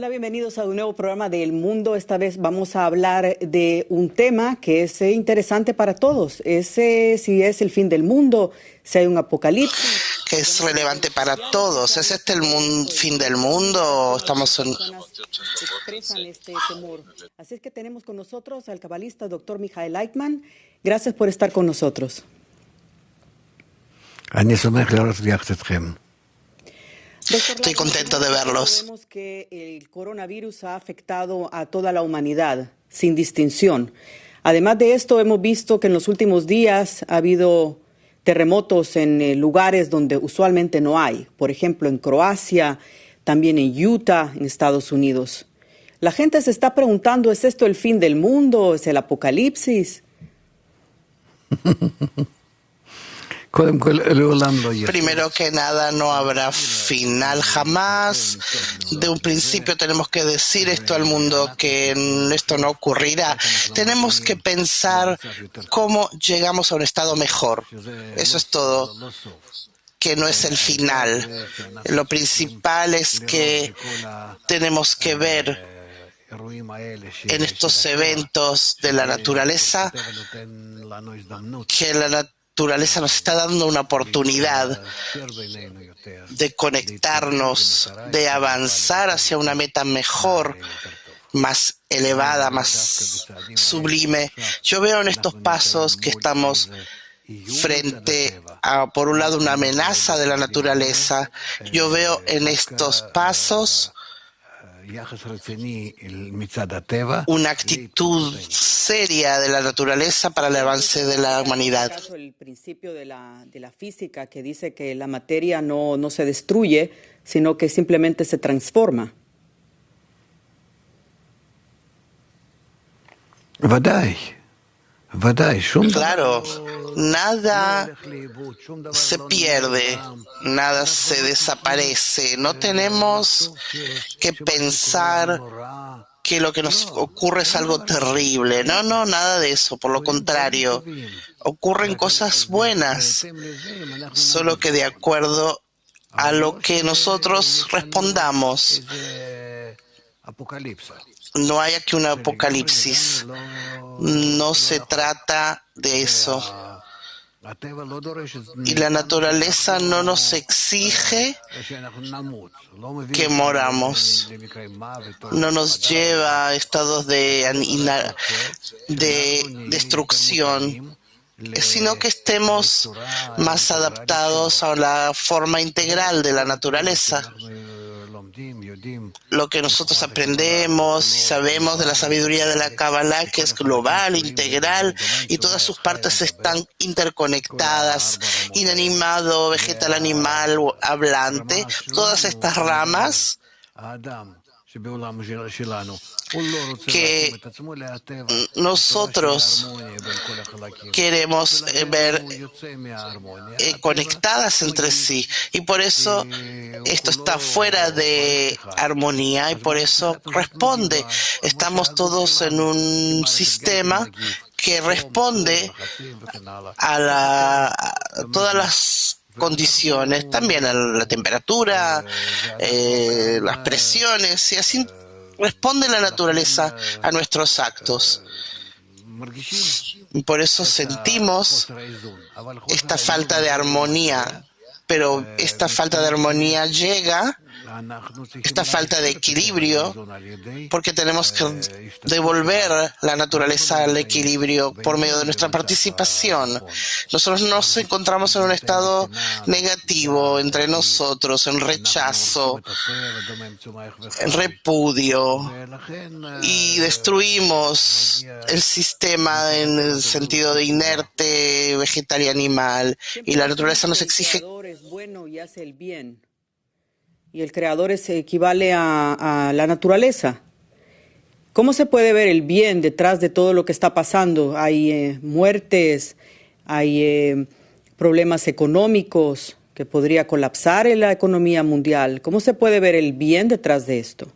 Hola, bienvenidos a un nuevo programa de El Mundo. Esta vez vamos a hablar de un tema que es interesante para todos. Si es el fin del mundo, si hay un apocalipsis. Que es relevante para todos. ¿Es este fin del mundo? Estamos en... Expresan este temor. Así es que tenemos con nosotros al cabalista Dr. Michael Leitman. Gracias por estar con nosotros. Estoy contento de verlos. Vemos que el coronavirus ha afectado a toda la humanidad, sin distinción. Además de esto, hemos visto que en los últimos días ha habido terremotos en lugares donde usualmente no hay. Por ejemplo, en Croacia, también en Utah, en Estados Unidos. La gente se está preguntando, ¿es esto el fin del mundo? ¿Es el apocalipsis? Primero que nada, no habrá final jamás. De un principio tenemos que decir esto al mundo, que esto no ocurrirá. Tenemos que pensar cómo llegamos a un estado mejor. Eso es todo. Que no es el final. Lo principal es que tenemos que ver en estos eventos de la naturaleza que la naturaleza nos está dando una oportunidad de conectarnos, de avanzar hacia una meta mejor, más elevada, más sublime. Yo veo en estos pasos que estamos frente a, por un lado, una amenaza de la naturaleza. Yo veo en estos pasos una actitud seria de la naturaleza para el avance de la humanidad. El principio de la física que dice que la materia no se destruye, sino que simplemente se transforma. Claro, nada se pierde, nada se desaparece. No tenemos que pensar que lo que nos ocurre es algo terrible. No, nada de eso. Por lo contrario, ocurren cosas buenas, solo que de acuerdo a lo que nosotros respondamos. No hay aquí un apocalipsis. No se trata de eso. Y la naturaleza no nos exige que moramos. No nos lleva a estados de destrucción, sino que estemos más adaptados a la forma integral de la naturaleza. Lo que nosotros aprendemos y sabemos de la sabiduría de la Kabbalah, que es global, integral, y todas sus partes están interconectadas, inanimado, vegetal, animal, hablante, todas estas ramas que nosotros queremos ver conectadas entre sí, y por eso esto está fuera de armonía y por eso responde. Estamos todos en un sistema que responde a todas las condiciones, también a la temperatura, las presiones, y así responde la naturaleza a nuestros actos. Y por eso sentimos esta falta de armonía, pero esta falta de armonía llega, esta falta de equilibrio, porque tenemos que devolver la naturaleza al equilibrio por medio de nuestra participación. Nosotros nos encontramos en un estado negativo entre nosotros, en rechazo, en repudio, y destruimos el sistema en el sentido de inerte, vegetal y animal, y la naturaleza nos exige. El creador es bueno y hace el bien, y el creador equivale a la naturaleza. ¿Cómo se puede ver el bien detrás de todo lo que está pasando? Hay muertes, hay problemas económicos que podría colapsar en la economía mundial. ¿Cómo se puede ver el bien detrás de esto?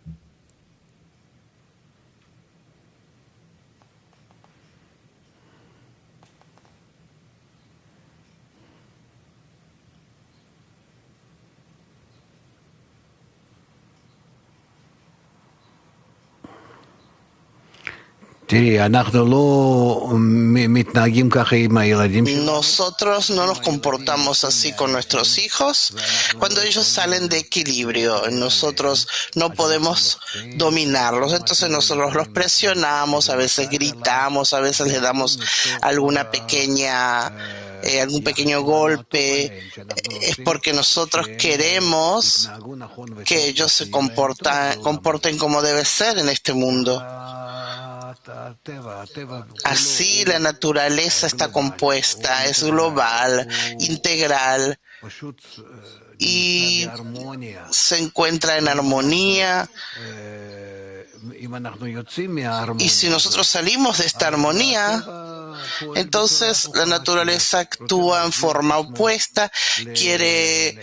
Nosotros no nos comportamos así con nuestros hijos cuando ellos salen de equilibrio. Nosotros no podemos dominarlos, entonces nosotros los presionamos, a veces gritamos, a veces les damos alguna algún pequeño golpe. Es porque nosotros queremos que ellos se comporten como debe ser en este mundo. Así la naturaleza está compuesta, es global, integral y se encuentra en armonía. Y si nosotros salimos de esta armonía, entonces la naturaleza actúa en forma opuesta, quiere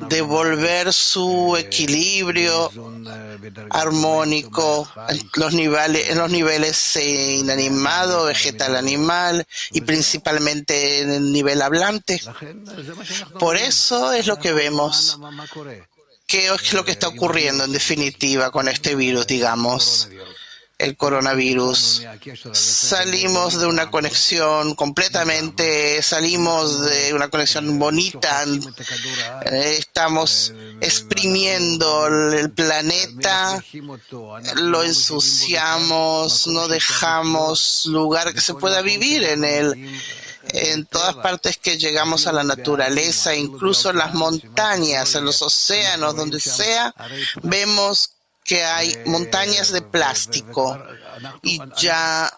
devolver su equilibrio armónico en los niveles inanimado, vegetal, animal y principalmente en el nivel hablante. Por eso es lo que vemos. ¿Qué es lo que está ocurriendo en definitiva con este virus, digamos? El coronavirus. Salimos de una conexión salimos de una conexión bonita. Estamos exprimiendo el planeta, lo ensuciamos, no dejamos lugar que se pueda vivir en él. En todas partes que llegamos a la naturaleza, incluso en las montañas, en los océanos, donde sea, vemos que hay montañas de plástico y ya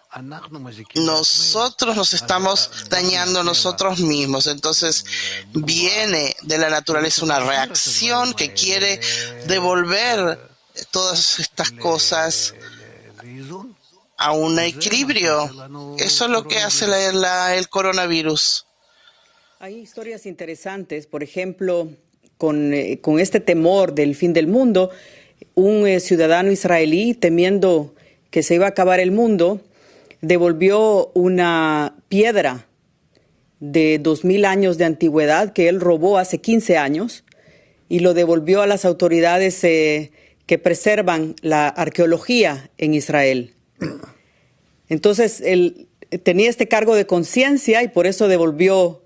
nosotros nos estamos dañando a nosotros mismos. Entonces viene de la naturaleza una reacción que quiere devolver todas estas cosas a un equilibrio. Eso es lo que hace el coronavirus. Hay historias interesantes, por ejemplo, con este temor del fin del mundo. Un ciudadano israelí, temiendo que se iba a acabar el mundo, devolvió una piedra de 2000 años de antigüedad que él robó hace 15 años y lo devolvió a las autoridades que preservan la arqueología en Israel. Entonces, él tenía este cargo de conciencia y por eso devolvió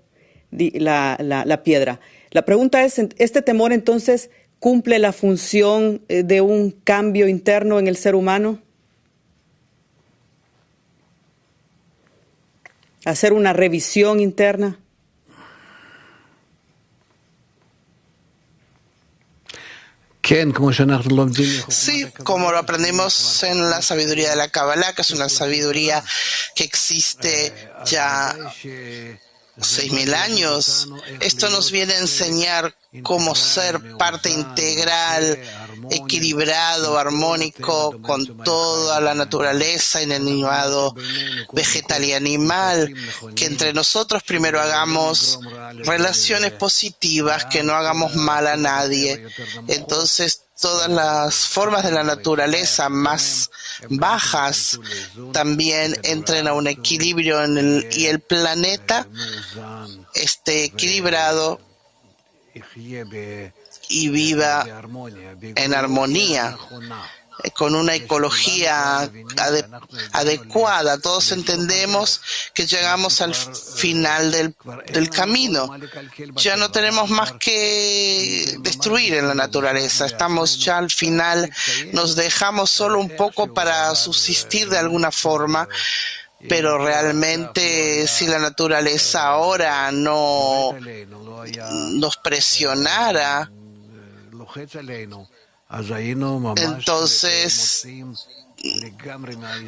la piedra. La pregunta es, ¿este temor entonces cumple la función de un cambio interno en el ser humano? ¿Hacer una revisión interna? Sí, como lo aprendimos en la sabiduría de la Kabbalah, que es una sabiduría que existe ya 6000 años. Esto nos viene a enseñar cómo ser parte integral, equilibrado, armónico con toda la naturaleza, inanimado, vegetal y animal, que entre nosotros primero hagamos relaciones positivas, que no hagamos mal a nadie. Entonces, todas las formas de la naturaleza más bajas también entren a un equilibrio y el planeta esté equilibrado y viva en armonía, con una ecología adecuada. Todos entendemos que llegamos al final del camino. Ya no tenemos más que destruir en la naturaleza. Estamos ya al final, nos dejamos solo un poco para subsistir de alguna forma, pero realmente si la naturaleza ahora no nos presionara, entonces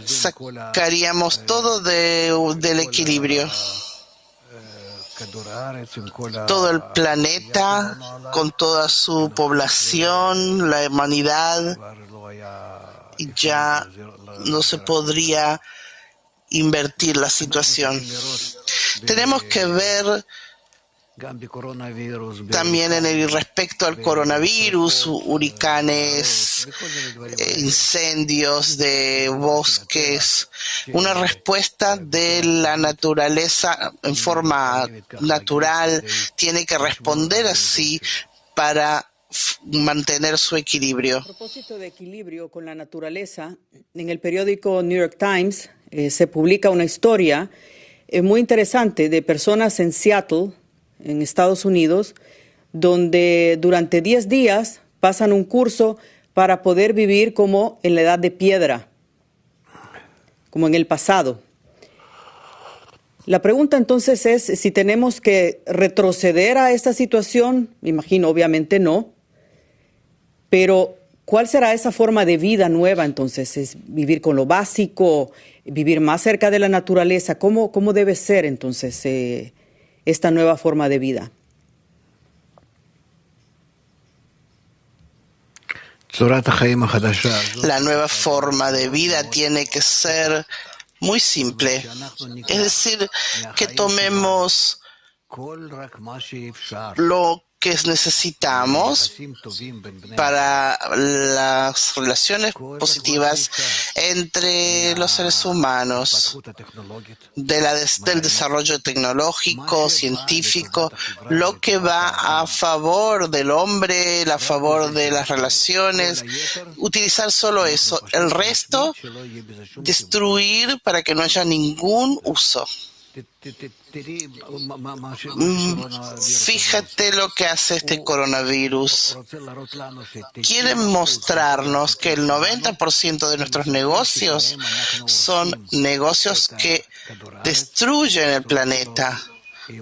sacaríamos todo del equilibrio. Todo el planeta, con toda su población, la humanidad, y ya no se podría invertir la situación. Tenemos que ver también respecto al coronavirus, huracanes, incendios de bosques, una respuesta de la naturaleza en forma natural tiene que responder así para mantener su equilibrio. A propósito de equilibrio con la naturaleza, en el periódico New York Times se publica una historia muy interesante de personas en Seattle, en Estados Unidos, donde durante 10 días pasan un curso para poder vivir como en la edad de piedra, como en el pasado. La pregunta entonces es si tenemos que retroceder a esta situación. Me imagino, obviamente no, pero ¿cuál será esa forma de vida nueva entonces? ¿Es vivir con lo básico, vivir más cerca de la naturaleza? ¿Cómo debe ser entonces esta nueva forma de vida? La nueva forma de vida tiene que ser muy simple. Es decir, que tomemos lo que necesitamos para las relaciones positivas entre los seres humanos, del desarrollo tecnológico, científico, lo que va a favor del hombre, a favor de las relaciones, utilizar solo eso. El resto, destruir para que no haya ningún uso. Fíjate lo que hace este coronavirus. Quiere mostrarnos que el 90% de nuestros negocios son negocios que destruyen el planeta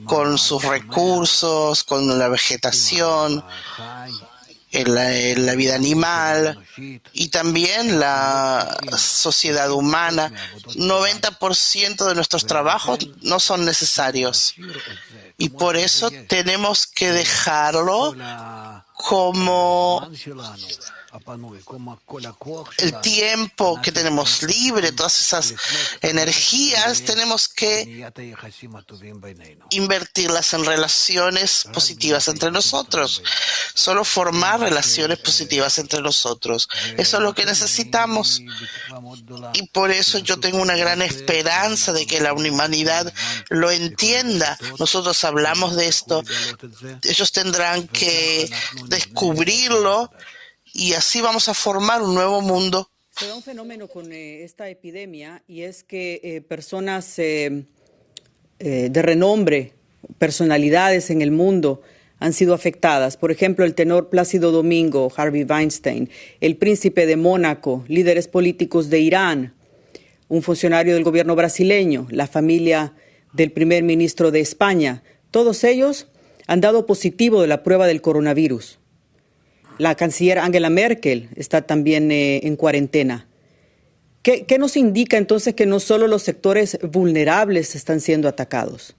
con sus recursos, con la vegetación, la vida animal y también la sociedad humana. 90% de nuestros trabajos no son necesarios y por eso tenemos que dejarlo como el tiempo que tenemos libre, todas esas energías, tenemos que invertirlas en relaciones positivas entre nosotros. Solo formar relaciones positivas entre nosotros. Eso es lo que necesitamos. Y por eso yo tengo una gran esperanza de que la humanidad lo entienda. Nosotros hablamos de esto. Ellos tendrán que descubrirlo. Y así vamos a formar un nuevo mundo. Se da un fenómeno con esta epidemia y es que personas de renombre, personalidades en el mundo han sido afectadas. Por ejemplo, el tenor Plácido Domingo, Harvey Weinstein, el príncipe de Mónaco, líderes políticos de Irán, un funcionario del gobierno brasileño, la familia del primer ministro de España. Todos ellos han dado positivo de la prueba del coronavirus. La canciller Angela Merkel está también en cuarentena. ¿Qué nos indica entonces que no solo los sectores vulnerables están siendo atacados?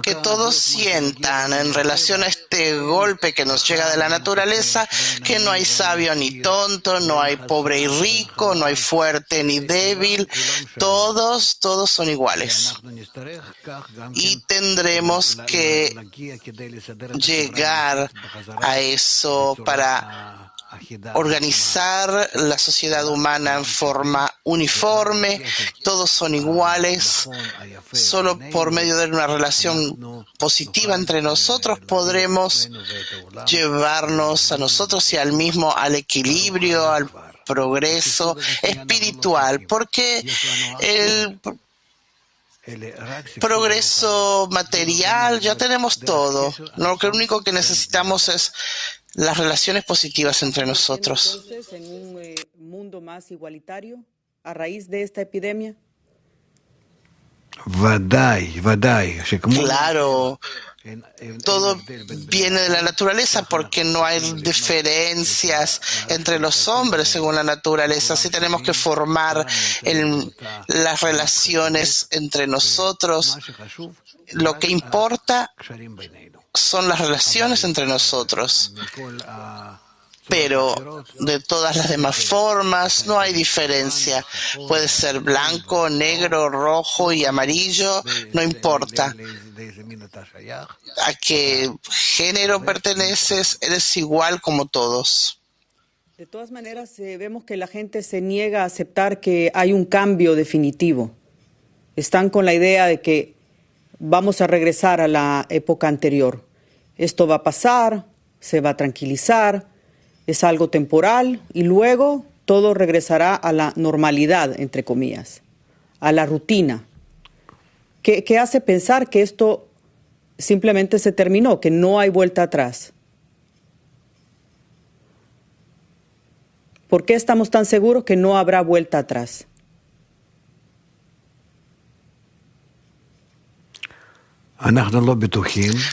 Que todos sientan en relación a este golpe que nos llega de la naturaleza que no hay sabio ni tonto, no hay pobre y rico, no hay fuerte ni débil, todos son iguales. Y tendremos que llegar a eso para organizar la sociedad humana en forma uniforme, todos son iguales. Solo por medio de una relación positiva entre nosotros podremos llevarnos a nosotros y al mismo al equilibrio, al progreso espiritual, porque el progreso material ya tenemos todo. Lo único que necesitamos es las relaciones positivas entre nosotros. Entonces, en un mundo más igualitario a raíz de esta epidemia. Claro, todo viene de la naturaleza porque no hay diferencias entre los hombres según la naturaleza. Así tenemos que formar las relaciones entre nosotros. Lo que importa son las relaciones entre nosotros. Pero de todas las demás formas no hay diferencia. Puede ser blanco, negro, rojo y amarillo, no importa a qué género perteneces, eres igual como todos. De todas maneras, vemos que la gente se niega a aceptar que hay un cambio definitivo. Están con la idea de que vamos a regresar a la época anterior. Esto va a pasar, se va a tranquilizar, es algo temporal y luego todo regresará a la normalidad, entre comillas, a la rutina. ¿Qué hace pensar que esto simplemente se terminó, que no hay vuelta atrás? ¿Por qué estamos tan seguros que no habrá vuelta atrás?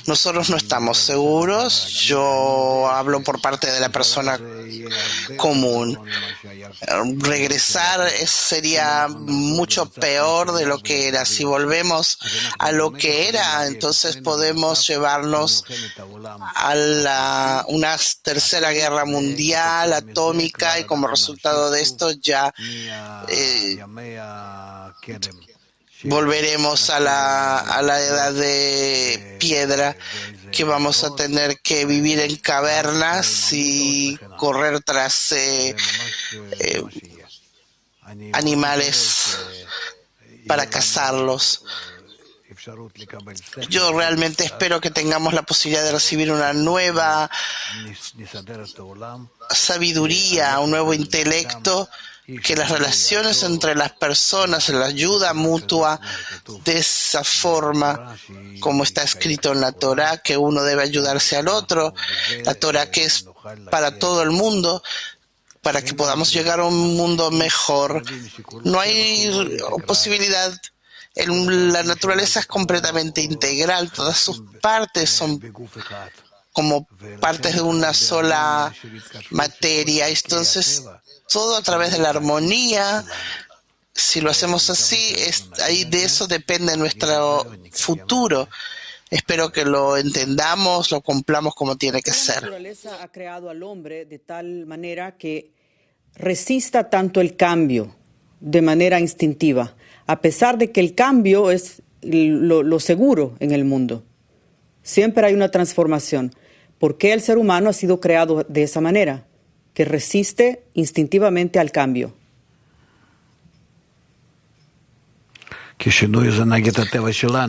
Nosotros no estamos seguros. Yo hablo por parte de la persona común. Regresar sería mucho peor de lo que era. Si volvemos a lo que era, entonces podemos llevarnos a una tercera guerra mundial atómica y como resultado de esto ya volveremos a la edad de piedra, que vamos a tener que vivir en cavernas y correr tras animales para cazarlos. Yo realmente espero que tengamos la posibilidad de recibir una nueva sabiduría, un nuevo intelecto, que las relaciones entre las personas, la ayuda mutua, de esa forma, como está escrito en la Torá, que uno debe ayudarse al otro, la Torá que es para todo el mundo, para que podamos llegar a un mundo mejor. No hay posibilidad. La naturaleza es completamente integral, todas sus partes son como partes de una sola materia. Entonces, todo a través de la armonía, si lo hacemos así, ahí de eso depende nuestro futuro. Espero que lo entendamos, lo cumplamos como tiene que ser. La naturaleza ha creado al hombre de tal manera que resista tanto el cambio de manera instintiva, a pesar de que el cambio es lo seguro en el mundo. Siempre hay una transformación. ¿Por qué el ser humano ha sido creado de esa manera? Que resiste instintivamente al cambio.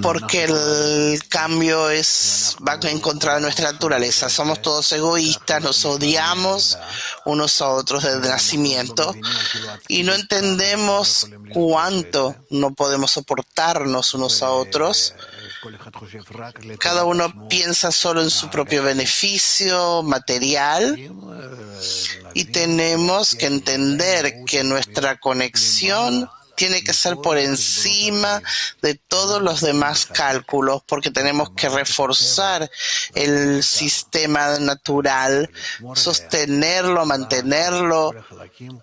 Porque el cambio va en contra de nuestra naturaleza. Somos todos egoístas, nos odiamos unos a otros desde nacimiento y no entendemos cuánto no podemos soportarnos unos a otros. Cada uno piensa solo en su propio beneficio material y tenemos que entender que nuestra conexión tiene que ser por encima de todos los demás cálculos, porque tenemos que reforzar el sistema natural, sostenerlo, mantenerlo,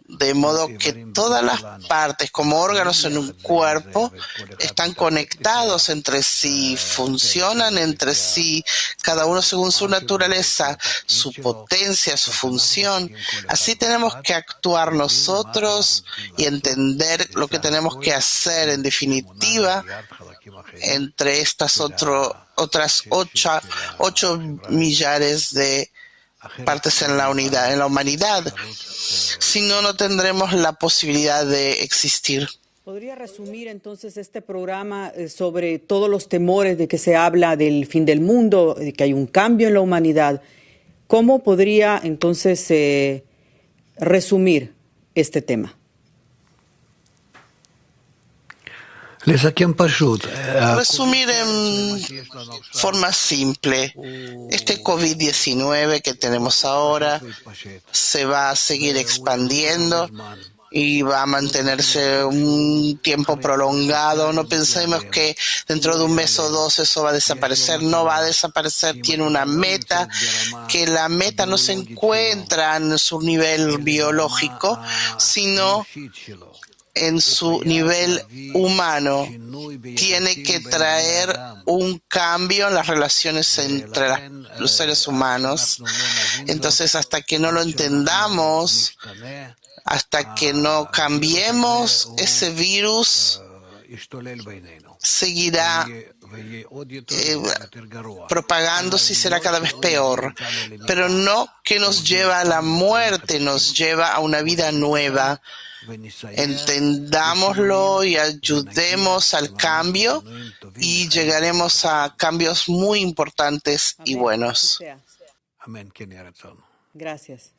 de modo que todas las partes, como órganos en un cuerpo, están conectados entre sí, funcionan entre sí, cada uno según su naturaleza, su potencia, su función. Así tenemos que actuar nosotros y entender lo que tenemos que hacer en definitiva entre estas otras 8 millares de partes en la humanidad. Si no, no tendremos la posibilidad de existir. ¿Podría resumir entonces este programa sobre todos los temores de que se habla del fin del mundo, de que hay un cambio en la humanidad? ¿Cómo podría entonces resumir este tema? Resumir en forma simple, este COVID-19 que tenemos ahora se va a seguir expandiendo y va a mantenerse un tiempo prolongado. No pensemos que dentro de un mes o dos eso va a desaparecer. No va a desaparecer, tiene una meta, que la meta no se encuentra en su nivel biológico, sino en su nivel humano. Tiene que traer un cambio en las relaciones entre los seres humanos. Entonces, hasta que no lo entendamos, hasta que no cambiemos, ese virus seguirá propagándose y será cada vez peor, pero no que nos lleva a la muerte, nos lleva a una vida nueva. Entendámoslo y ayudemos al cambio y llegaremos a cambios muy importantes y Amén. Así buenos. sea. Gracias.